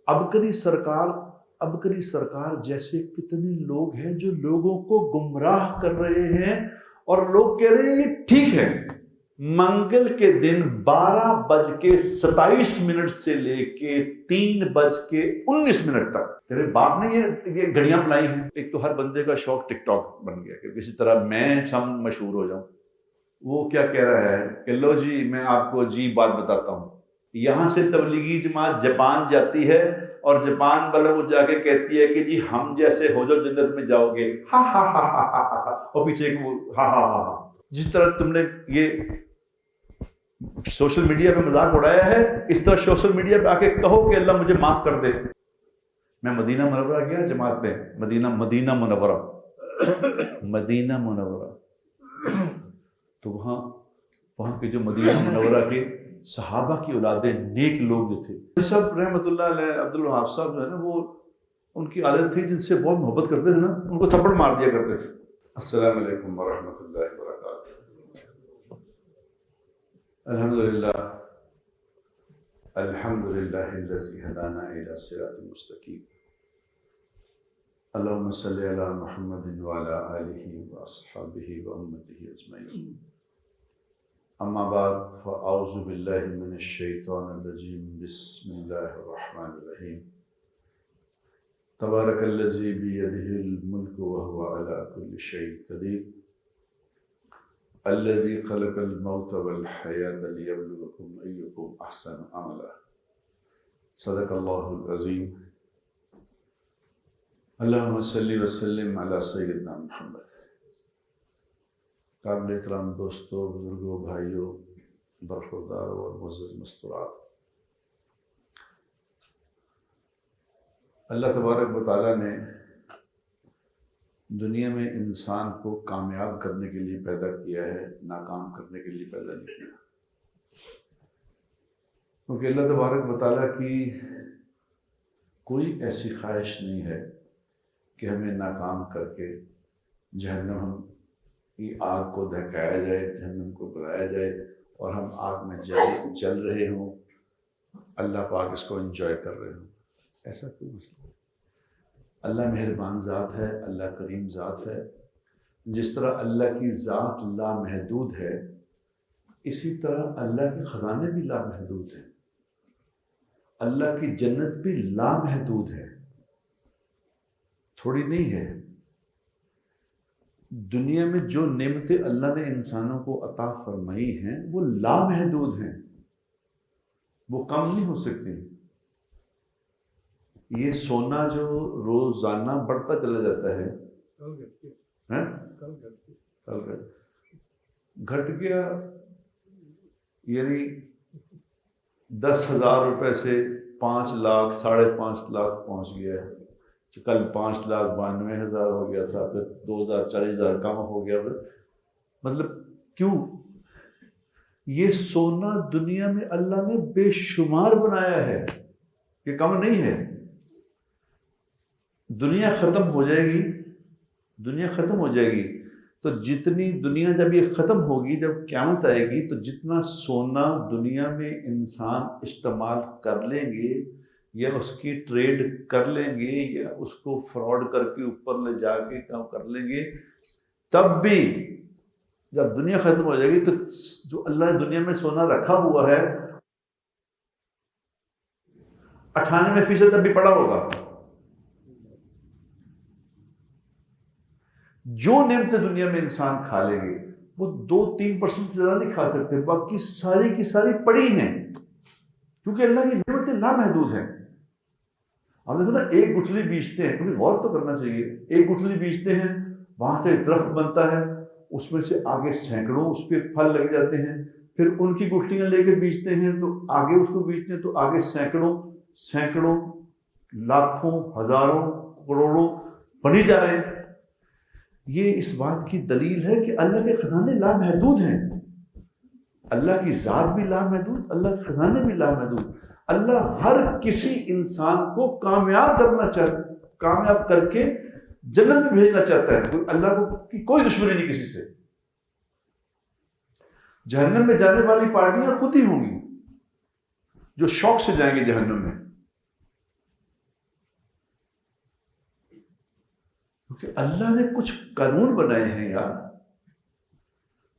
ابکری سرکار جیسے کتنے لوگ ہیں جو لوگوں کو گمراہ کر رہے ہیں، اور لوگ کہہ رہے ہیں یہ ٹھیک ہے۔ منگل کے دن 12:27 سے لے کے 3:19 تک تیرے باپ نے یہ گھڑیاں بنائی ہیں۔ ایک تو ہر بندے کا شوق ٹک ٹاک بن گیا کہ کسی طرح میں مشہور ہو جاؤں۔ وہ کیا کہہ رہا ہے کہ لو جی میں آپ کو عجیب بات بتاتا ہوں، یہاں سے تبلیغی جماعت جاپان جاتی ہے اور جاپان والے وہ جا کے کہتی ہے کہ جی ہم جیسے ہو جو جنت میں جاؤ گے، ہا ہا ہا ہا ہا ہا، اور پیچھے ایک وہ ہا ہا ہا ہا۔ جس طرح تم نے یہ سوشل میڈیا پہ مذاق اڑایا ہے، اس طرح سوشل میڈیا پہ آ کے کہو کہ اللہ مجھے معاف کر دے۔ میں مدینہ منورہ گیا جماعت پہ، مدینہ منورہ تو وہاں کے جو مدینہ منورہ کے صحابہ کی اولادیں نیک لوگ جو تھے، سب رحمۃ اللہ علیہ عبد الوہاب صاحب جو ہے نا، وہ ان کی عادت تھی جن سے بہت محبت کرتے تھے نا، ان کو تھپڑ مار دیا کرتے تھے۔ السلام علیکم ورحمۃ اللہ وبرکاتہ۔ الحمدللہ الذی ہدانا الی صراط مستقیم، اللہم صلی علی محمد وعلی آلہ واصحابہ وامتہ اجمعین، اما بعد فاعوذ باللہ من الشیطان الرجیم، بسم اللہ الرحمن الرحیم، تبارک الذی بیدہ الملک وہو علی کل شیء قدیر، الذی خلق الموت والحیاة لیبلوکم ایکم احسن عملا، صدق اللہ العظیم۔ اللہم صلی وسلم علی سیدنا محمد۔ قابل احترام دوستوں، بزرگوں، بھائیوں، برخورداروں اور معزز مستورات، اللہ تبارک و تعالیٰ نے دنیا میں انسان کو کامیاب کرنے کے لیے پیدا کیا ہے، ناکام کرنے کے لیے پیدا نہیں کیا، کیونکہ اللہ تبارک و تعالیٰ کی کوئی ایسی خواہش نہیں ہے کہ ہمیں ناکام کر کے جہنم کی آگ کو دہکایا جائے، جہنم کو بلایا جائے اور ہم آگ میں جل رہے ہوں، اللہ پاک اس کو انجوائے کر رہے ہوں۔ ایسا کوئی مسئلہ نہیں۔ اللہ مہربان ذات ہے، اللہ کریم ذات ہے۔ جس طرح اللہ کی ذات لامحدود ہے، اسی طرح اللہ کے خزانے بھی لامحدود ہیں، اللہ کی جنت بھی لامحدود ہے، تھوڑی نہیں ہے۔ دنیا میں جو نعمتیں اللہ نے انسانوں کو عطا فرمائی ہیں وہ لامحدود ہیں، وہ کم نہیں ہو سکتی۔ یہ سونا جو روزانہ بڑھتا چلا جاتا ہے، گھٹ گیا، یعنی 10,000 روپے سے 5 لاکھ 5.5 لاکھ پہنچ گیا ہے، کل 5,92,000 ہو گیا تھا، پھر 2,000 40,000 کم ہو گیا۔ مطلب کیوں؟ یہ سونا دنیا میں اللہ نے بے شمار بنایا ہے، یہ کم نہیں ہے۔ دنیا ختم ہو جائے گی تو جتنی دنیا جب یہ ختم ہوگی، جب قیامت آئے گی، تو جتنا سونا دنیا میں انسان استعمال کر لیں گے یا اس کی ٹریڈ کر لیں گے یا اس کو فراڈ کر کے اوپر لے جا کے کام کر لیں گے، تب بھی جب دنیا ختم ہو جائے گی تو جو اللہ نے دنیا میں سونا رکھا ہوا ہے 98% اب بھی پڑا ہوگا۔ جو نعمتیں دنیا میں انسان کھا لے گے وہ 2-3% سے زیادہ نہیں کھا سکتے، باقی ساری کی ساری پڑی ہیں، کیونکہ اللہ کی نعمتیں لامحدود ہیں۔ آپ دیکھو نا، ایک گٹھلی بیچتے ہیں، کبھی غور تو کرنا چاہیے، ایک گٹھلی بیچتے ہیں، وہاں سے درخت بنتا ہے، اس میں سے آگے سینکڑوں اس پہ پھل لگ جاتے ہیں، پھر ان کی گٹھلیاں لے کے بیچتے ہیں تو آگے اس کو بیچتے ہیں تو آگے سینکڑوں لاکھوں ہزاروں کروڑوں بنی جا رہے ہیں۔ یہ اس بات کی دلیل ہے کہ اللہ کے خزانے لامحدود ہیں، اللہ کی ذات بھی لامحدود، اللہ کے خزانے بھی لامحدود۔ اللہ ہر کسی انسان کو کامیاب کر کے جنت میں بھیجنا چاہتا ہے۔ اللہ کی کوئی دشمنی نہیں کسی سے۔ جہنم میں جانے والی پارٹیاں خود ہی ہوں گی جو شوق سے جائیں گے جہنم میں، کیونکہ اللہ نے کچھ قانون بنائے ہیں یار.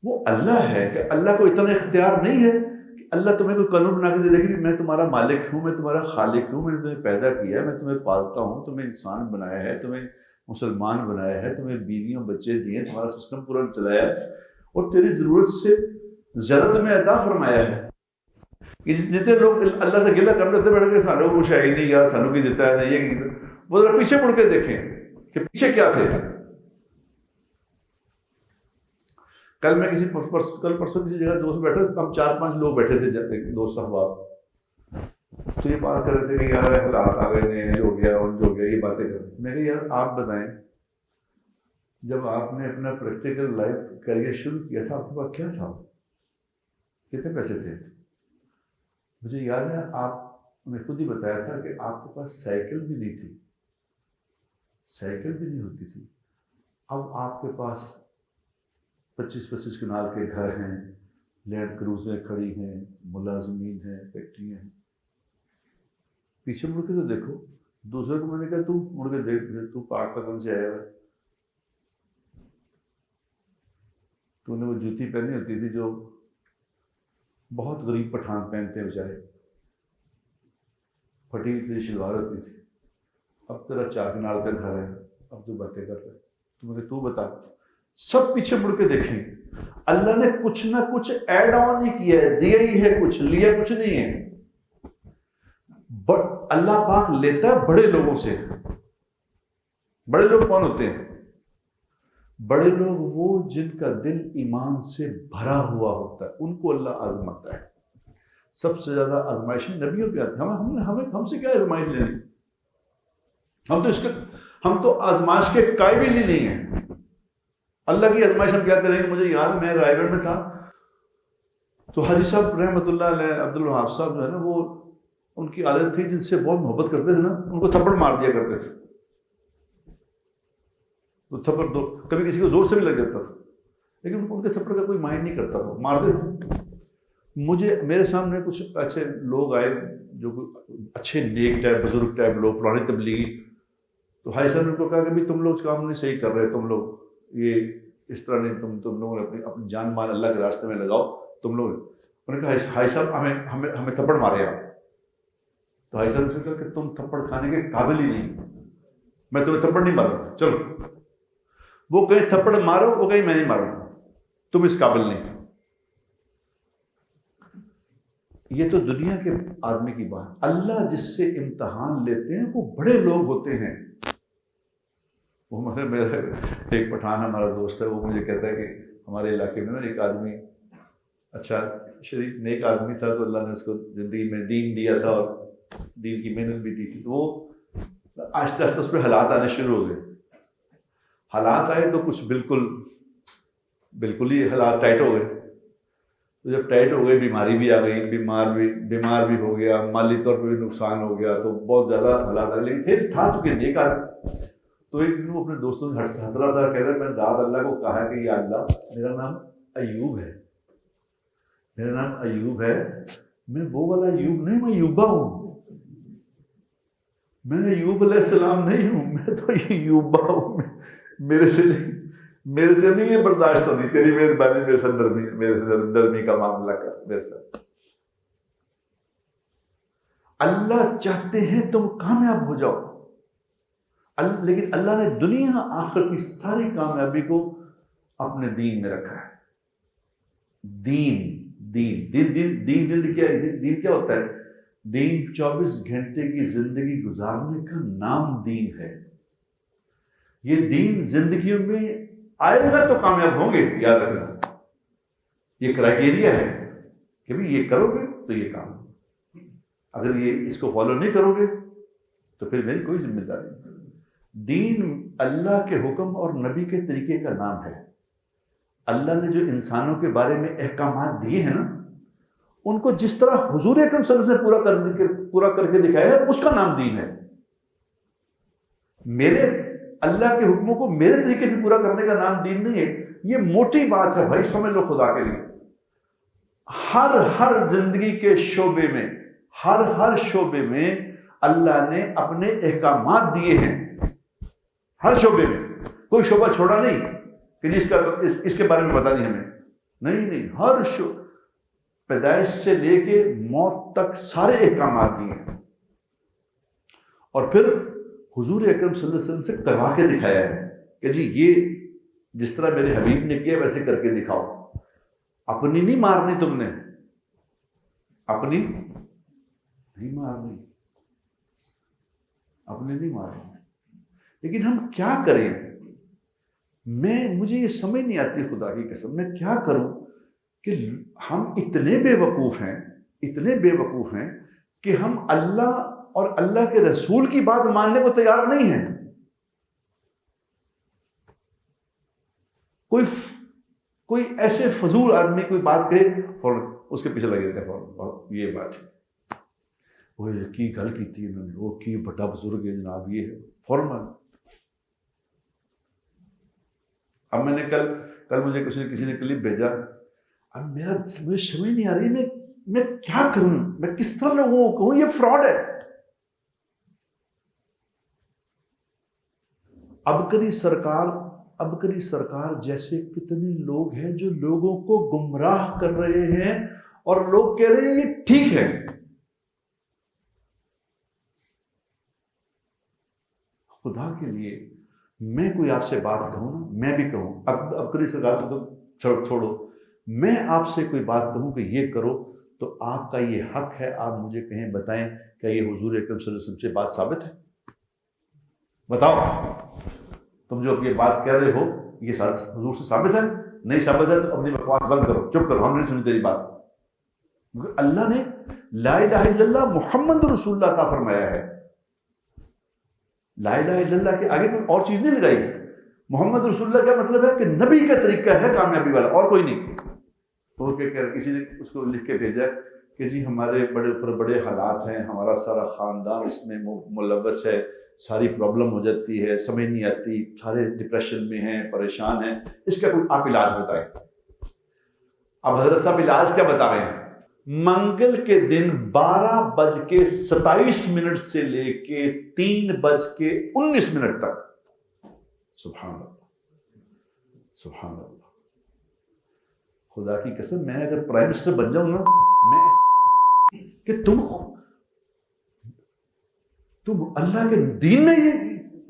وہ اللہ ہے کہ اللہ کو اتنا اختیار نہیں ہے کہ اللہ تمہیں کوئی قانون بنا کے دے دے گی کہ میں تمہارا مالک ہوں، میں تمہارا خالق ہوں، میں نے تمہیں پیدا کیا ہے، میں تمہیں پالتا ہوں، تمہیں انسان بنایا ہے، تمہیں مسلمان بنایا ہے، تمہیں بیویوں بچے دیے، تمہارا سسٹم پورا چلایا ہے اور تیری ضرورت سے زیادہ تمہیں عطا فرمایا ہے. کہ جتنے لوگ اللہ سے گلہ کر لیتے بیٹھ کے سانو کچھ ہے ہی نہیں یار، سانو کی دیتا ہے نہیں یہ، وہ ذرا پیچھے مڑ کے دیکھیں کہ پیچھے کیا تھے. کل میں کل پرسوں کسی جگہ دوست بیٹھے، ہم 4-5 لوگ بیٹھے تھے دوست احباب، تو یہ بات کر رہے تھے کہ یار حالات آ گئے ہیں، جو ہو گیا ان جو ہو گیا، یہ باتیں کر رہے. میں کہ یار آپ بتائیں جب آپ نے اپنا پریکٹیکل لائف کیریئر شروع کیا تھا آپ کے پاس کیا تھا؟ کتنے پیسے تھے؟ مجھے یاد ہے آپ نے خود ہی بتایا تھا کہ آپ کے پاس سائیکل بھی نہیں تھی، سائیکل بھی نہیں ہوتی تھی. اب آپ کے پاس 25 کنال کے گھر ہیں، لینڈ کروزیں کھڑی ہیں، ملازمین ہیں، فیکٹریاں ہیں. پیچھے مڑ کے تو دیکھو. دوسرے کو میں نے کہا تو مڑ کے دیکھ، تو پاکستان سے آیا ہوا، تو نے وہ جوتی پہنی ہوتی تھی جو بہت غریب پٹھان پہنتے ہیں بیچارے، پھٹی ہوئی شلوار ہوتی تھی. اب تیرا 4 کنال کا گھر ہے، اب تو باتیں کر رہے. تو میں تو بتا. سب پیچھے مڑ کے دیکھیں، اللہ نے کچھ نہ کچھ ایڈ آن ہی کیا ہے، دیا ہی ہے کچھ، لیا کچھ نہیں ہے. اللہ پاک لیتا ہے بڑے لوگوں سے. بڑے لوگ کون ہوتے ہیں؟ بڑے لوگ وہ جن کا دل ایمان سے بھرا ہوا ہوتا ہے، ان کو اللہ آزماتا ہے. سب سے زیادہ آزمائشیں نبیوں پہ آتی ہیں. ہم سے کیا آزمائش لینی؟ ہم تو آزمائش کے قابل ہی نہیں ہیں. اللہ کی آزمائش ہم کیا کریں گے؟ مجھے یاد ہے میں رائے گڑھ میں تھا تو حاجی صاحب رحمۃ اللہ علیہ، عبد الوہاب صاحب جو ہے نا، وہ ان کی عادت تھی جن سے بہت محبت کرتے تھے نا، ان کو تھپڑ مار دیا کرتے تھے. تو تھپڑ دو کبھی کسی کو زور سے بھی لگ جاتا تھا، لیکن ان کے تھپڑ کا کوئی مائنڈ نہیں کرتا تھا، مارتے تھے. میرے سامنے کچھ اچھے لوگ آئے جو اچھے نیک ٹائپ بزرگ ٹائپ لوگ، پرانی تبلیغی. تو بھائی صاحب نے ان کو کہا کہ تم لوگ کام نہیں صحیح کر رہے، تم لوگ یہ اس طرح نہیں، تم لوگوں نے اپنی جان مال اللہ کے راستے میں لگاؤ. تم لوگ انہوں نے کہا بھائی صاحب ہمیں تھپڑ مارے آپ. تو بھائی صاحب نے کہا کہ تم تھپڑ کھانے کے قابل ہی نہیں، میں تمہیں تھپڑ نہیں ماروں گا، چلو. وہ کہیں تھپڑ مارو، وہ کہیں میں نہیں ماروں گا، تم اس قابل نہیں. یہ تو دنیا کے آدمی کی بات. اللہ جس سے امتحان لیتے ہیں وہ بڑے لوگ ہوتے ہیں. وہ میرا ایک پٹھان ہمارا دوست ہے، وہ مجھے کہتا ہے کہ ہمارے علاقے میں نا ایک آدمی اچھا شریف نیک آدمی تھا، تو اللہ نے اس کو زندگی میں دین دیا تھا اور دین کی محنت بھی دی تھی. تو وہ آہستہ آہستہ اس پہ حالات آنے شروع ہو گئے. حالات آئے تو کچھ بالکل ہی حالات ٹائٹ ہو گئے. تو جب ٹائٹ ہو گئے بیماری بھی آ گئی، بیمار بھی ہو گیا، مالی طور پہ بھی نقصان ہو گیا، تو بہت زیادہ حالات آئے. لیکن پھر تھا چکے نیک آدمی. تو ایک دن وہ اپنے دوستوں سے ہنس رہا تھا، کہہ رہا میں نے رات اللہ کو کہا کہ یا اللہ میرا نام ایوب ہے، میرا نام ایوب ہے، میں وہ والا ایوب نہیں، میں ایوبا ہوں، میں ایوب علیہ السلام نہیں ہوں، میں تو ایوبا ہوں. میرے سے نہیں یہ برداشت ہوتی، تیری مہربانی میرے سے نرمی کا معاملہ کر میرے ساتھ. اللہ چاہتے ہیں تم کامیاب ہو جاؤ، لیکن اللہ نے دنیا آخر کی ساری کامیابی کو اپنے دین میں رکھا ہے. دین زندگی کیا ہوتا ہے؟ دین 24 گھنٹے کی زندگی گزارنے کا نام دین ہے. یہ دین زندگیوں میں آئے گا تو کامیاب ہوں گے، یاد رکھنا. یہ کرائٹیریا ہے کہ بھی یہ کرو گے تو یہ کام. اگر یہ اس کو فالو نہیں کرو گے تو پھر میری کوئی ذمہ داری نہیں. دین اللہ کے حکم اور نبی کے طریقے کا نام ہے. اللہ نے جو انسانوں کے بارے میں احکامات دیے ہیں نا، ان کو جس طرح حضور اکرم صلی اللہ علیہ وسلم نے پورا کر کے دکھایا ہے، اس کا نام دین ہے. میرے اللہ کے حکموں کو میرے طریقے سے پورا کرنے کا نام دین نہیں ہے. یہ موٹی بات ہے بھائی، سمجھ لو خدا کے لیے. ہر زندگی کے شعبے میں، ہر شعبے میں اللہ نے اپنے احکامات دیے ہیں. ہر شعبے میں کوئی شعبہ چھوڑا نہیں کہ جس کا اس کے بارے میں پتا نہیں ہمیں. نہیں، ہر پیدائش سے لے کے موت تک سارے احکامات دیے ہیں. اور پھر حضور اکرم صلی اللہ علیہ وسلم سے کروا کے دکھایا ہے کہ جی یہ جس طرح میرے حبیب نے کیا ویسے کر کے دکھاؤ. اپنی نہیں مارنی تم نے، اپنی نہیں مارنی، اپنے نہیں مارنی. لیکن ہم کیا کریں؟ مجھے یہ سمجھ نہیں آتی خدا کی قسم، میں کیا کروں کہ ہم اتنے بے وقوف ہیں کہ ہم اللہ اور اللہ کے رسول کی بات ماننے کو تیار نہیں ہیں. کوئی ایسے فضول آدمی کوئی بات کہے فوراً اس کے پیچھے لگے رہتے ہیں فوراً. یہ بات وہ کی گل کی تھی انہوں نے، وہ کی بڑا بزرگ ہے جناب، یہ ہے فوراً. اب میں نے کل مجھے کسی نے کلپ بھیجا. اب مجھے سمجھ نہیں آ رہی میں کیا کروں، میں کس طرح لوگوں کو کہوں یہ فراڈ ہے. ابکری سرکار جیسے کتنے لوگ ہیں جو لوگوں کو گمراہ کر رہے ہیں اور لوگ کہہ رہے ہیں یہ ٹھیک ہے. خدا کے لیے میں کوئی آپ سے بات کہوں نا، میں بھی کہوں، ابکری سرکار کو تو چھوڑو، میں آپ سے کوئی بات کہوں کہ یہ کرو تو آپ کا یہ حق ہے. آپ مجھے کہیں بتائیں کہ یہ حضور اکرم صلی اللہ علیہ وسلم سے بات ثابت ہے؟ بتاؤ، تم جو یہ بات کہہ رہے ہو یہ حضور سے ثابت ہے؟ نہیں ثابت ہے تو اپنی بکواس بند کرو، چپ کرو، ہم نہیں سنی تیری بات. کیونکہ اللہ نے لا الہ الا اللہ محمد رسول اللہ کا فرمایا ہے. لا الہ الا اللہ کے آگے کوئی اور چیز نہیں لگائی. محمد رسول اللہ کا مطلب ہے کہ نبی کا طریقہ ہے کامیابی والا، اور کوئی نہیں. تو کسی نے اس کو لکھ کے بھیجا کہ جی ہمارے بڑے حالات ہیں، ہمارا سارا خاندان اس میں ملوث ہے، ساری پرابلم ہو جاتی ہے، سمجھ نہیں آتی، سارے ڈپریشن میں ہیں، پریشان ہیں، اس کا کوئی آپ علاج بتائیں. اب حضرت صاحب علاج کیا بتا رہے ہیں؟ منگل کے دن 12:27 سے لے کے 3:19 تک. سبحان اللہ، سبحان اللہ. خدا کی قسم میں اگر پرائم منسٹر بن جاؤں نا، میں کہ تم اللہ کے دین میں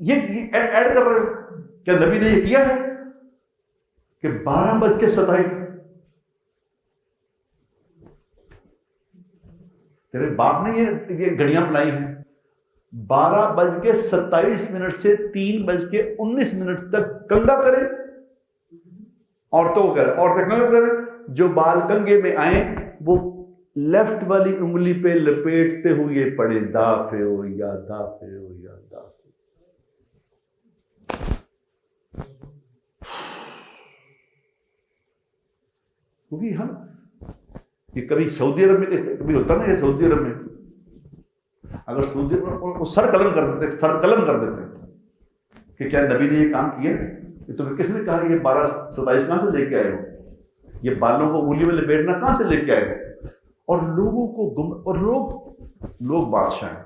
یہ ایڈ کر رہے ہو. کیا نبی نے یہ کیا ہے کہ 12:27 تیرے باپ نے یہ گھڑیاں بنائی ہیں؟ 12:27 سے 3:19 تک کنگا کرے. عورتوں کو کرے، عورتیں کنگا کرے. جو بال کنگے میں آئیں وہ لیفٹ والی انگلی پہ لپیٹتے ہوئے پڑے دافع ہو یا دافع ہو یا دافع. کیونکہ ہم یہ کبھی سعودی عرب میں کبھی ہوتا نا، یہ سعودی عرب میں اگر سعودی عرب سر قلم کر دیتے کہ کیا نبی نے یہ کام کیا؟ تو پھر کس نے کہا کہ یہ 12:27 کہاں سے لے کے آئے ہو؟ یہ بالوں کو انگلی میں لپیٹنا کہاں سے لے کے آئے ہو؟ اور لوگوں کو اور لوگ بادشاہ ہیں.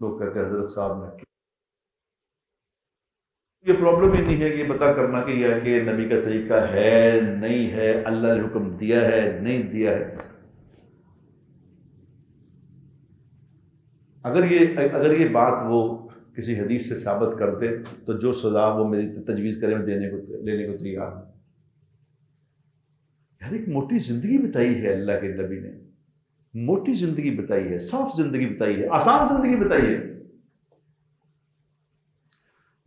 لوگ کہتے ہیں حضرت صاحب نے یہ پرابلم ہی نہیں ہے کہ یہ پتا کرنا کہ یہ نبی کا طریقہ ہے نہیں ہے، اللہ نے حکم دیا ہے نہیں دیا ہے. اگر یہ بات وہ کسی حدیث سے ثابت کرتے تو جو سزا وہ میری تجویز کرے میں لینے کو تیار ہوں. یار ایک موٹی زندگی بتائی ہے اللہ کے نبی نے، موٹی زندگی بتائی ہے، صاف زندگی بتائی ہے، آسان زندگی بتائی ہے.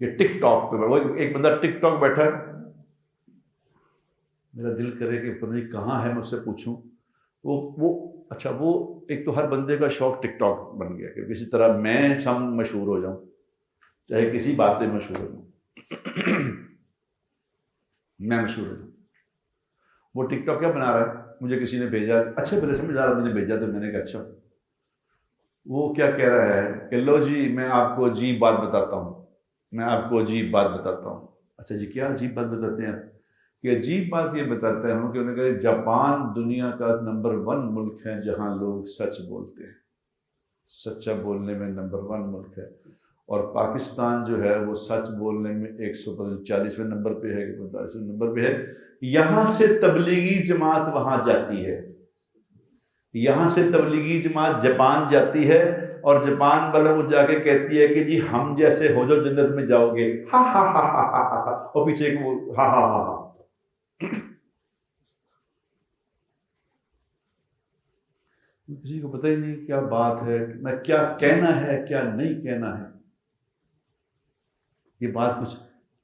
یہ ٹک ٹاک پہ ایک بندہ ٹک ٹاک بیٹھا ہے، میرا دل کرے کہ پتہ نہیں کہاں ہے، میں اس سے پوچھوں. وہ ایک تو ہر بندے کا شوق ٹک ٹاک بن گیا کہ کسی طرح میں مشہور ہو جاؤں، چاہے کسی بات پہ مشہور ہو جاؤں، میں مشہور ہو جاؤں. وہ ٹک ٹاک کیا بنا رہا ہے؟ مجھے کسی نے بھیجا، اچھے بھلے سمجھدار مجھے بھیجا تو میں نے کہا اچھا. وہ کیا کہہ رہا ہے کہ لو جی میں آپ کو عجیب بات بتاتا ہوں، میں آپ کو عجیب بات بتاتا ہوں. اچھا جی کیا عجیب بات بتاتے ہیں آپ؟ کہ عجیب بات یہ بتاتا ہے کہ انہوں نے کہا جاپان دنیا کا نمبر 1 ملک ہے جہاں لوگ سچ بولتے ہیں، سچا بولنے میں نمبر 1 ملک ہے. اور پاکستان جو ہے وہ سچ بولنے میں 140ویں نمبر پہ ہے، 45ویں نمبر پہ ہے. یہاں سے تبلیغی جماعت وہاں جاتی ہے، یہاں سے تبلیغی جماعت جاپان جاتی ہے، اور جاپان والوں کو جا کے کہتی ہے کہ جی ہم جیسے ہو جو جنت میں جاؤ گے، ہا ہا ہا ہا ہا ہا، اور پیچھے ایک وہ ہا ہا ہا ہا. کسی کو پتہ ہی نہیں کیا بات ہے، میں کیا کہنا ہے کیا نہیں کہنا ہے. یہ بات کچھ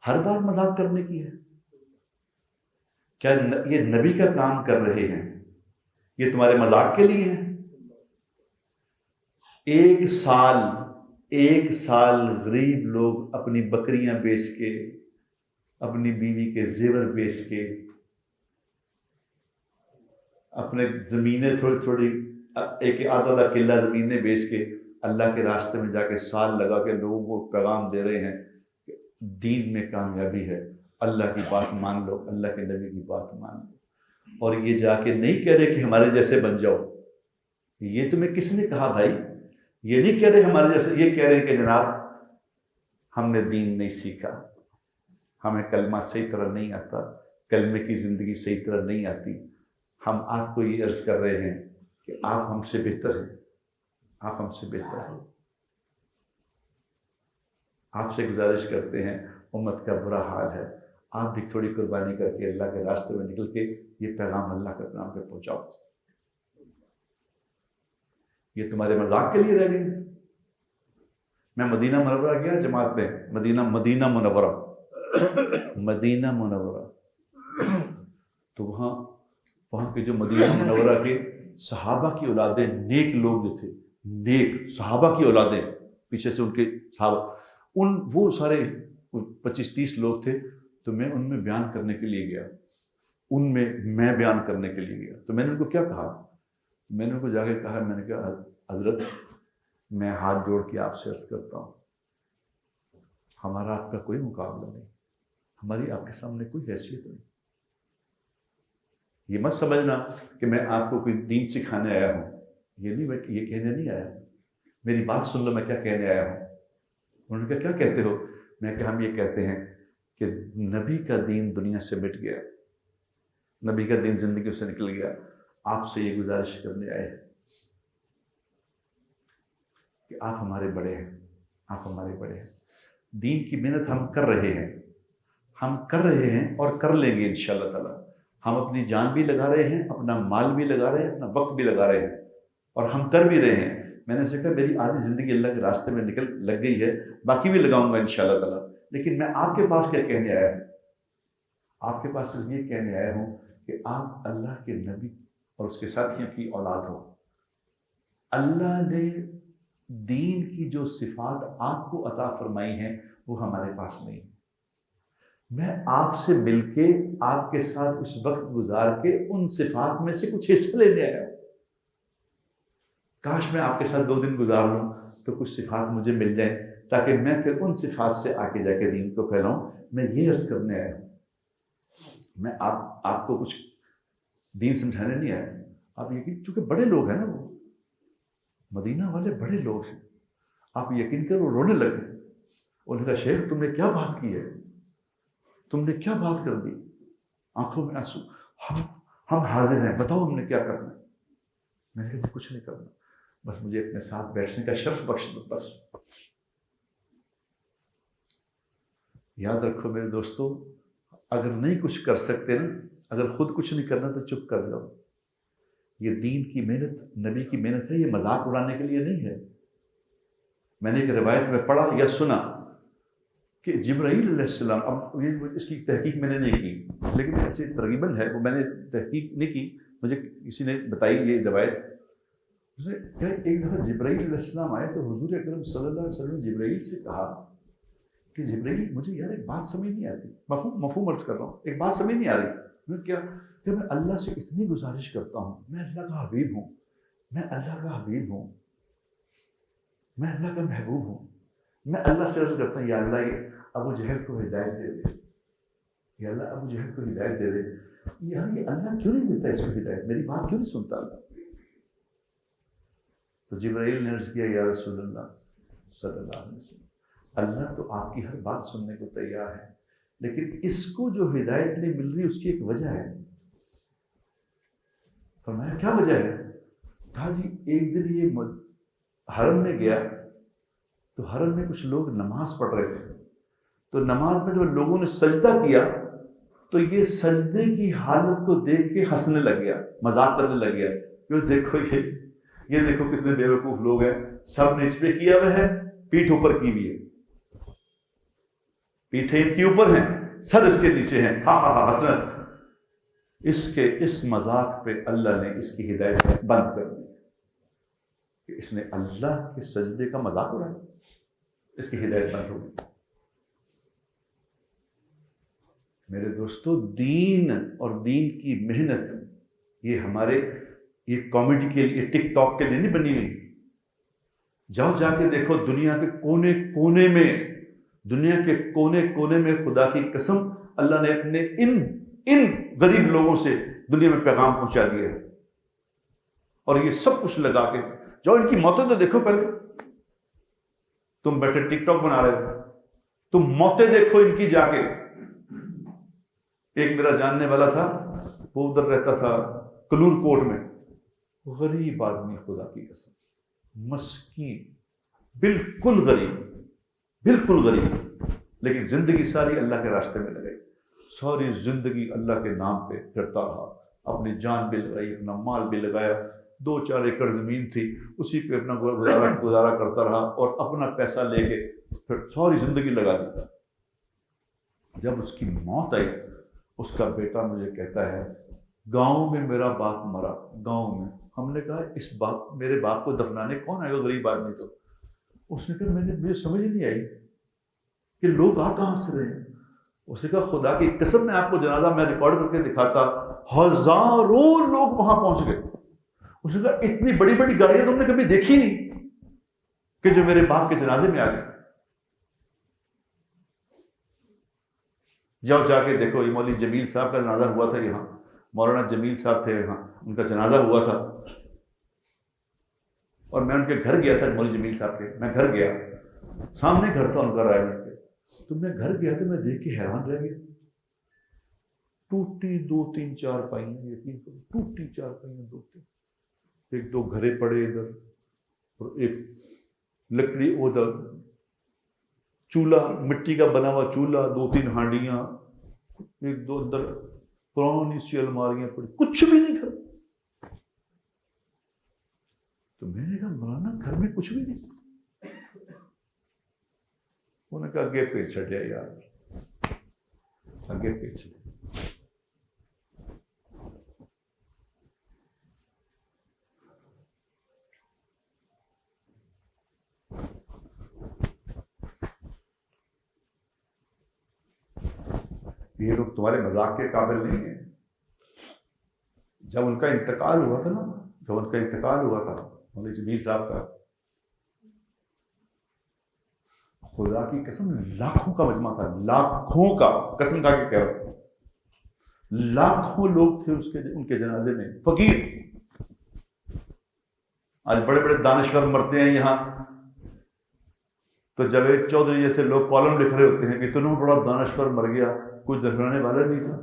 ہر بات مذاق کرنے کی ہے؟ کیا یہ نبی کا کام کر رہے ہیں؟ یہ تمہارے مذاق کے لیے ہیں؟ ایک سال غریب لوگ اپنی بکریاں بیچ کے، اپنی بیوی کے زیور بیچ کے، اپنے زمینیں تھوڑی تھوڑی ایک آدھا قلعہ زمینیں بیچ کے اللہ کے راستے میں جا کے سال لگا کے لوگوں کو پیغام دے رہے ہیں کہ دین میں کامیابی ہے، اللہ کی بات مان لو، اللہ کے نبی کی بات مان لو. اور یہ جا کے نہیں کہہ رہے کہ ہمارے جیسے بن جاؤ. یہ تمہیں کس نے کہا بھائی؟ یہ نہیں کہہ رہے ہمارے جیسے، یہ کہہ رہے ہیں کہ جناب ہم نے دین نہیں سیکھا، ہمیں کلمہ صحیح طرح نہیں آتا، کلمے کی زندگی صحیح طرح نہیں آتی. ہم آپ کو یہ عرض کر رہے ہیں کہ آپ ہم سے بہتر ہیں، آپ ہم سے بہتر ہیں. آپ سے گزارش کرتے ہیں، امت کا برا حال ہے، آپ بھی تھوڑی قربانی کر کے اللہ کے راستے میں نکل کے یہ پیغام اللہ کے نام پہ پہنچاؤ. یہ تمہارے مذاق کے لیے رہ گئے. میں مدینہ منورہ گیا جماعت میں، مدینہ منورہ تو وہاں کے جو مدینہ منورہ کے صحابہ کی اولادیں، نیک لوگ جو تھے، نیک صحابہ کی اولادیں، پیچھے سے ان کے صحابہ، وہ سارے 25-30 لوگ تھے. تو میں ان میں بیان کرنے کے لیے گیا، میں بیان کرنے کے لیے گیا. تو میں نے ان کو کیا کہا؟ میں نے ان کو جا کے کہا، میں نے کہا حضرت میں ہاتھ جوڑ کے آپ سے عرض کرتا ہوں، ہمارا آپ کا کوئی مقابلہ نہیں، ہماری آپ کے سامنے کوئی حیثیت نہیں. یہ مت سمجھنا کہ میں آپ کو کوئی دین سکھانے آیا ہوں، یہ کہنے نہیں آیا. میری بات سن لو، میں کیا کہنے آیا ہوں. انہوں نے کہا کیا کہتے ہو؟ میں کہ ہم یہ کہتے ہیں کہ نبی کا دین دنیا سے مٹ گیا، نبی کا دین زندگی سے نکل گیا. آپ سے یہ گزارش کرنے آئے ہیں کہ آپ ہمارے بڑے ہیں، آپ ہمارے بڑے ہیں. دین کی محنت ہم کر رہے ہیں اور کر لیں گے انشاءاللہ تعالی. ہم اپنی جان بھی لگا رہے ہیں، اپنا مال بھی لگا رہے ہیں، اپنا وقت بھی لگا رہے ہیں، اور ہم کر بھی رہے ہیں. میں نے اسے کہا میری آدھی زندگی اللہ کے راستے میں لگ گئی ہے، باقی بھی لگاؤں گا انشاءاللہ تعالی. لیکن میں آپ کے پاس کیا کہنے آیا ہوں؟ آپ کے پاس یہ کہنے آیا ہوں کہ آپ اللہ کے نبی اور اس کے ساتھیوں کی اولاد ہو. اللہ نے دین کی جو صفات آپ کو عطا فرمائی ہیں وہ ہمارے پاس نہیں. میں آپ سے مل کے آپ کے ساتھ اس وقت گزار کے ان صفات میں سے کچھ حصہ لینے آیا ہوں. کاش میں آپ کے ساتھ 2 دن گزار لوں تو کچھ صفات مجھے مل جائیں، تاکہ میں پھر ان صفات سے آگے جا کے دین کو پھیلاؤں. میں یہ عرض کرنے آیا ہوں، میں آپ کو کچھ دین سمجھانے نہیں آیا. آپ یقین، چونکہ بڑے لوگ ہیں نا، وہ مدینہ والے بڑے لوگ ہیں، آپ یقین کرو وہ رونے لگے. انہوں نے کہا شیخ تم نے کیا بات کی ہے، تم نے کیا بات کر دی؟ آنکھوں میں آنسو. ہم حاضر ہیں، بتاؤ ہم نے کیا کرنا ہے. میں نے کہا کچھ نہیں کرنا، بس مجھے اپنے ساتھ بیٹھنے کا شرف بخش دو بس. یاد رکھو میرے دوستو، اگر نہیں کچھ کر سکتے نا، اگر خود کچھ نہیں کرنا تو چپ کر جاؤ. یہ دین کی محنت، نبی کی محنت ہے، یہ مذاق اڑانے کے لیے نہیں ہے. میں نے ایک روایت میں پڑھا یا سنا کہ جبرائیل علیہ السلام، اب اس کی تحقیق میں نے نہیں کی لیکن ایسے تقریباً ہے، وہ میں نے تحقیق نہیں کی، مجھے کسی نے بتائی یہ روایت. ایک دفعہ جبرائیل علیہ السلام آئے تو حضور اکرم صلی اللہ علیہ وسلم نے جبرائیل سے کہا کہ جبرائیل مجھے یار ایک بات سمجھ نہیں آتی، مفہوم عرض کر رہا ہوں، ایک بات سمجھ نہیں آ رہی. کیا کہ میں اللہ سے اتنی گزارش کرتا ہوں، میں اللہ کا حبیب ہوں، میں اللہ کا حبیب ہوں، میں اللہ کا محبوب ہوں. میں اللہ سے عرض کرتا ہوں یا اللہ یہ ابو جہل کو ہدایت دے دے، یا اللہ ابو جہل کو ہدایت دے دے. یار یہ اللہ کیوں نہیں دیتا اس کو ہدایت، میری بات کیوں نہیں سنتا اللہ؟ تو جبرائیل نے عرض کیا یا رسول اللہ صلی اللہ علیہ وسلم اللہ تو آپ کی ہر بات سننے کو تیار ہے، لیکن اس کو جو ہدایت نہیں مل رہی اس کی ایک وجہ ہے۔ فرمایا کیا وجہ ہے؟ کہا جی ایک دن یہ حرم میں گیا تو حرم میں کچھ لوگ نماز پڑھ رہے تھے، تو نماز میں جب لوگوں نے سجدہ کیا تو یہ سجدے کی حالت کو دیکھ کے ہنسنے لگ گیا، مذاق کرنے لگ گیا کہ دیکھو یہ دیکھو کتنے بے وقوف لوگ ہیں، سب نے اس پہ کیا ہوا ہے، پیٹھ اوپر کی ہوئی ہے، پیٹھیں ان کے اوپر ہیں، سر اس کے نیچے ہیں، ہاں ہاں ہاں ہنسنا۔ اس مذاق پہ اللہ نے اس کی ہدایت بند کر دی کہ اس نے اللہ کے سجدے کا مذاق اڑایا، اس کی ہدایت بند ہو گئی۔ میرے دوستو، دین اور دین کی محنت یہ ہمارے یہ کامیڈی کے لیے، ٹک ٹاک کے لیے نہیں بنی ہوئی۔ جاؤ جا کے دیکھو دنیا کے کونے کونے میں، دنیا کے کونے کونے میں خدا کی قسم اللہ نے اپنے ان غریب لوگوں سے دنیا میں پیغام پہنچا دیا ہے، اور یہ سب کچھ لگا کے جاؤ ان کی موتیں تو دیکھو پہلے۔ تم بیٹھے ٹک ٹاک بنا رہے ہو، تم موتیں دیکھو ان کی جا کے۔ ایک میرا جاننے والا تھا، وہ ادھر رہتا تھا کلور کوٹ میں، غریب آدمی، خدا کی قسم مسکین، بالکل غریب، بالکل غریب، لیکن زندگی ساری اللہ کے راستے میں لگائی، ساری زندگی اللہ کے نام پہ پھرتا رہا، اپنی جان بھی لگائی، اپنا مال بھی لگایا، 2-4 ایکڑ زمین تھی اسی پہ اپنا گزارا کرتا رہا، اور اپنا پیسہ لے کے پھر ساری زندگی لگا دیتا۔ جب اس کی موت آئی، اس کا بیٹا مجھے کہتا ہے گاؤں میں میرا باپ مرا، گاؤں میں۔ ہم نے کہا میرے باپ کو دفنانے کون آئے گا، غریب آدمی تو۔ اس نے کہا مجھے سمجھ نہیں آئی کہ لوگ آ کہاں سے رہے ہیں۔ اس نے کہا خدا کی قسم میں آپ کو جنازہ میں ریکارڈ کر کے دکھاتا، ہزاروں لوگ وہاں پہنچ گئے۔ اس نے کہا اتنی بڑی بڑی گاڑیاں تم نے کبھی دیکھی نہیں کہ جو میرے باپ کے جنازے میں آ گئی۔ جاؤ جا کے دیکھو، یہ مولوی جمیل صاحب کا جنازہ ہوا تھا یہاں، مولانا جمیل صاحب تھے یہاں، ان کا جنازہ ہوا تھا، اور میں ان کے گھر گیا تھا، مولوی جمیل صاحب کے، میں گھر گیا، سامنے گھر تھا ان کا رائے کے، تو میں گھر گیا تو میں دیکھ کے حیران رہ گیا، ٹوٹی 2-3 چارپائیاں، یقین کرو ٹوٹی چارپائیاں 2-3، 1-2 گھرے پڑے ادھر، اور ایک لکڑی ادھر، چولہا مٹی کا بنا ہوا چولہا، 2-3 ہانڈیاں، 1-2 اندر پرانی سی الماریاں پڑی، کچھ بھی نہیں گھر۔ تو میں نے کہا مولانا گھر میں کچھ بھی نہیں؟ انہوں نے کہا اگے پیچ چڑھیا یار، اگے پیچ۔ یہ لوگ تمہارے مذاق کے قابل نہیں ہیں۔ جب ان کا انتقال ہوا تھا نا، جب ان کا انتقال ہوا تھا مولوی جمیل صاحب کا، خدا کی قسم لاکھوں کا مجمع تھا، لاکھوں کا، قسم کھا کے کہہ رہا ہوں، لاکھوں لوگ تھے ان کے جنازے میں، فقیر۔ آج بڑے بڑے دانشور مرتے ہیں یہاں تو جاوید چودھری جیسے لوگ کالم لکھ رہے ہوتے ہیں کہ اتنا بڑا دانشور مر گیا، کوئی دفنانے والا نہیں تھا،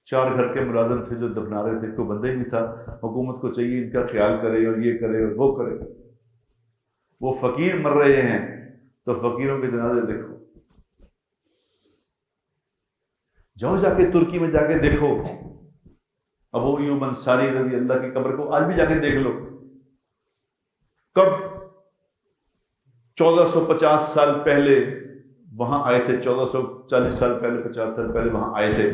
4 گھر کے ملازم تھے جو دفنا رہے تھے، کوئی بندہ ہی نہیں تھا۔ حکومت کو چاہیے ان کا خیال کرے اور یہ کرے اور وہ کرے، وہ فقیر مر رہے ہیں تو فقیروں کے جنازے دیکھو۔ جاؤ جا کے ترکی میں جا کے دیکھو، ابو ایوب انصاری رضی اللہ کی قبر کو آج بھی جا کے دیکھ لو، کب 1450 سال پہلے وہاں آئے تھے، 1440 سال پہلے، 50 سال پہلے وہاں آئے تھے،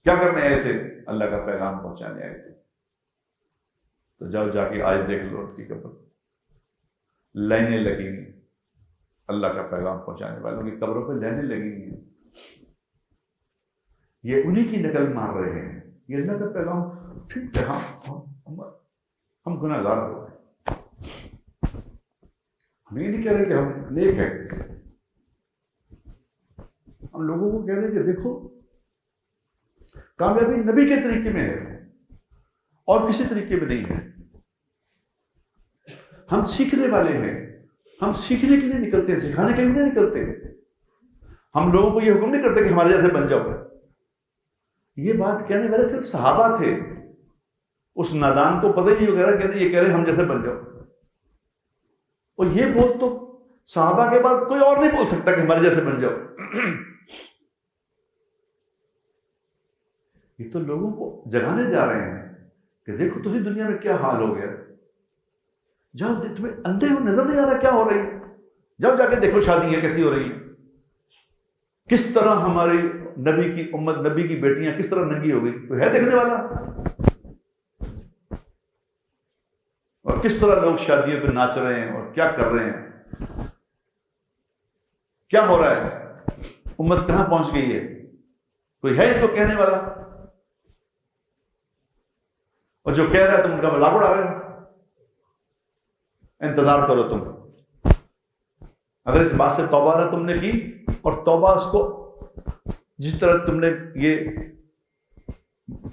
کیا کرنے آئے تھے؟ اللہ کا پیغام پہنچانے آئے تھے۔ تو جاؤ جا کے آج دیکھ لو ان کی قبر، لائنیں لگی ہیں، اللہ کا پیغام پہنچانے والوں کی قبروں پہ لائنیں لگی ہیں، یہ انہی کی نقل مار رہے ہیں، یہ اللہ کا پیغام۔ ٹھیک ہے ہم گناہ گار ہو گئے، ہم یہ نہیں کہہ رہے کہ ہم نیک ہیں، ہم لوگوں کو کہہ رہے ہیں کہ دیکھو کامیابی نبی کے طریقے میں ہے اور کسی طریقے میں نہیں ہے، ہم سیکھنے والے ہیں، ہم سیکھنے کے لیے نکلتے ہیں، سکھانے کے لیے نہیں نکلتے. ہم لوگوں کو یہ حکم نہیں کرتے کہ ہمارے جیسے بن جاؤ. یہ بات کہنے والے صرف صحابہ تھے. اس نادان کو پتہ ہی نہیں وغیرہ کہتے یہ کہہ رہے ہم جیسے بن جاؤ. اور یہ بول تو صحابہ کے بعد کوئی اور نہیں بول سکتا کہ ہمارے جیسے بن جاؤ. یہ تو لوگوں کو جگانے جا رہے ہیں کہ دیکھو تمہیں دنیا میں کیا حال ہو گیا. جاؤ، تمہیں اندھے ہو نظر نہیں آ رہا کیا ہو رہی ہے؟ جاؤ جا کے دیکھو شادیاں کیسی ہو رہی ہیں، کس طرح ہماری نبی کی امت، نبی کی بیٹیاں کس طرح ننگی ہو گئی. تو ہے دیکھنے والا. اور کس طرح لوگ شادیوں پہ ناچ رہے ہیں اور کیا کر رہے ہیں، کیا ہو رہا ہے، امت کہاں پہنچ گئی ہے. کوئی ہے ان کو کہنے والا؟ اور جو کہہ رہا ہے تم ان کا مذاق اڑا رہے ہو. انتظار کرو تم. اگر اس بات سے توبہ نہ تم نے کی، اور توبہ اس کو جس طرح تم نے یہ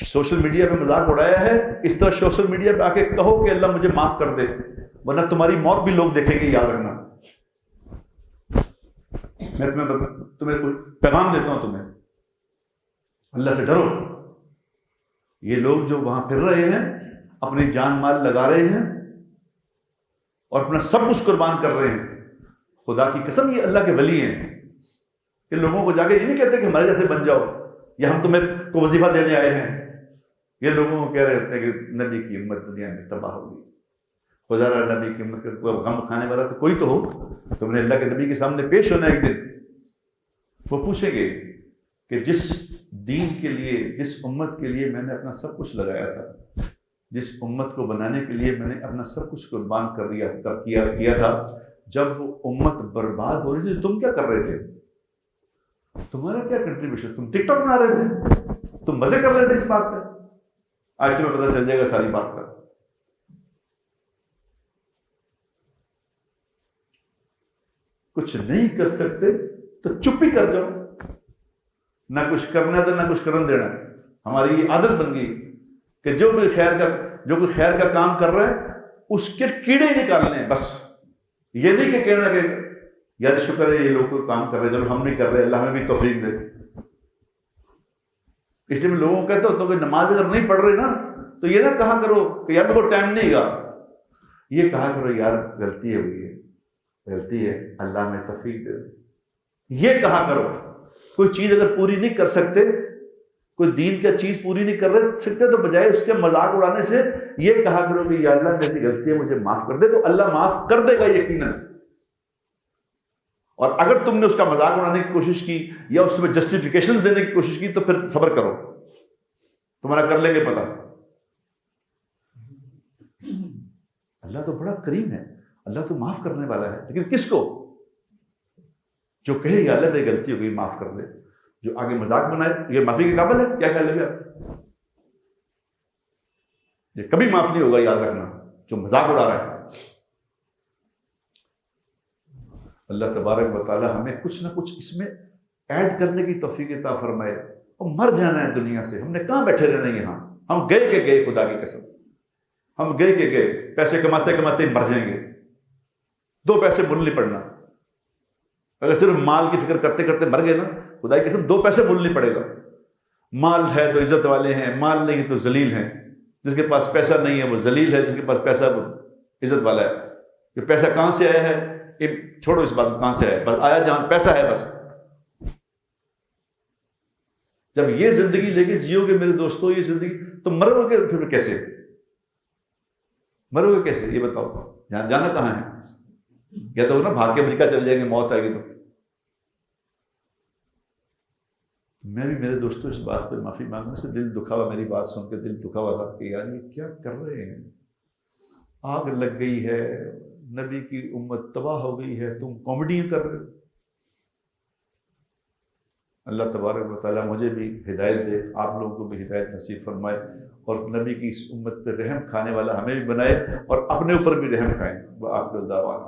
سوشل میڈیا پہ مذاق اڑایا ہے، اس طرح سوشل میڈیا پہ آ کے کہو کہ اللہ مجھے معاف کر دے، ورنہ تمہاری موت بھی لوگ دیکھیں گے. یاد رکھنا. میں تمہیں کوئی پیغام دیتا ہوں، تمہیں اللہ سے ڈرو. یہ لوگ جو وہاں پھر رہے ہیں، اپنی جان مال لگا رہے ہیں اور اپنا سب کچھ قربان کر رہے ہیں، خدا کی قسم یہ اللہ کے ولی ہیں. کہ لوگوں کو جا کے یہ نہیں کہتے کہ ہمارے جیسے بن جاؤ یا ہم تمہیں کو وظیفہ دینے آئے ہیں. یہ لوگوں کو کہہ رہے ہوتے ہیں کہ نبی کی امت دنیا میں تباہ ہوگی. خدا را نبی کی امت کا کوئی غم کھانے والا تو کوئی تو ہو. تم نے اللہ کے نبی کے سامنے پیش ہونا ایک دن. وہ پوچھیں گے کہ جس دین کے لیے، جس امت کے لیے میں نے اپنا سب کچھ لگایا تھا، جس امت کو بنانے کے لیے میں نے اپنا سب کچھ قربان کیا تھا، جب وہ امت برباد ہو رہی تھی تم کیا کر رہے تھے؟ تمہارا کیا کنٹریبیوشن؟ تم ٹک ٹاک بنا رہے تھے، تم مزے کر رہے تھے اس بات پہ. آج تمہیں پتہ چل جائے گا ساری بات کا. کچھ نہیں کر سکتے تو چپ ہی کر جاؤ. نہ کچھ کرنا ہے تو نہ کچھ کرن دینا. ہماری یہ عادت بن گئی کہ جو کوئی خیر کا کام کر رہا ہے اس کے کیڑے ہی نکالنے ہیں. بس یہ نہیں کہ کہنا کہ یار شکر ہے یہ لوگ کوئی کام کر رہے ہیں، چلو ہم نہیں کر رہے، اللہ ہمیں بھی توفیق دے. اس لیے میں لوگوں کو کہتا ہوں تو کہ نماز اگر نہیں پڑھ رہے نا تو یہ نہ کہا کرو کہ یار میرے کو ٹائم نہیں گا. یہ کہا کرو یار غلطی ہوئی ہے، غلطی ہے، اللہ میں توفیق دے. یہ کہا کرو. کوئی چیز اگر پوری نہیں کر سکتے، کوئی دین کا چیز پوری نہیں کر سکتے، تو بجائے اس کے مذاق اڑانے سے یہ کہا کرو کہ یا اللہ میری غلطی ہے مجھے معاف کر دے. تو اللہ معاف کر دے گا یقیناً. اور اگر تم نے اس کا مذاق اڑانے کی کوشش کی یا اس میں جسٹیفیکیشنز دینے کی کوشش کی تو پھر صبر کرو، تمہارا کر لیں گے پتہ. اللہ تو بڑا کریم ہے، اللہ تو معاف کرنے والا ہے. لیکن کس کو؟ جو کہے یا اللہ میری غلطی ہو گئی معاف کر دے. جو آگے مذاق بنائے یہ معافی کے قابل ہے؟ کیا خیال ہے آپ؟ یہ کبھی معاف نہیں ہوگا، یاد رکھنا. جو مذاق اڑا رہا ہے، اللہ تبارک و تعالی ہمیں کچھ نہ کچھ اس میں ایڈ کرنے کی توفیق عطا فرمائے. اور مر جانا ہے دنیا سے، ہم نے کہاں بیٹھے رہنا ہے یہاں. ہم گئے کہ گئے، خدا کی قسم ہم گئے کہ گئے. پیسے کماتے کماتے مر جائیں گے. 2 پیسے مول نہیں پڑنا. اگر صرف مال کی فکر کرتے کرتے مر گئے نا، خدا کی قسم 2 پیسے مول نہیں پڑے گا. مال ہے تو عزت والے ہیں، مال نہیں تو ذلیل ہیں. جس کے پاس پیسہ نہیں ہے وہ ذلیل ہے، جس کے پاس پیسہ وہ عزت والا ہے. کہ پیسہ کہاں سے آیا ہے چھوڑو اس بات کو، کہاں سے آیا، بس آیا جہاں پیسہ ہے. بس جب یہ زندگی لے کے جیو گے میرے دوستوں، یہ زندگی، تو مرو گے پھر کیسے؟ مرو گے کیسے یہ بتاؤ؟ جانا کہاں ہے؟ یا تو نا بھاگ کے امریکہ چل جائیں گے، موت آئے گی تو. میں بھی میرے دوستوں اس بات پہ معافی مانگنے سے دل دکھا ہوا، میری بات سن کے دل دکھا ہوا تھا کہ یار یہ کیا کر رہے ہیں. آگ لگ گئی ہے، نبی کی امت تباہ ہو گئی ہے، تم کامیڈی کر رہے ہو. اللہ تبارک و تعالیٰ مجھے بھی ہدایت دے، آپ لوگوں کو بھی ہدایت نصیب فرمائے، اور نبی کی اس امت پہ رحم کھانے والا ہمیں بھی بنائے، اور اپنے اوپر بھی رحم کھائیں. وہ آپ کو دعویٰ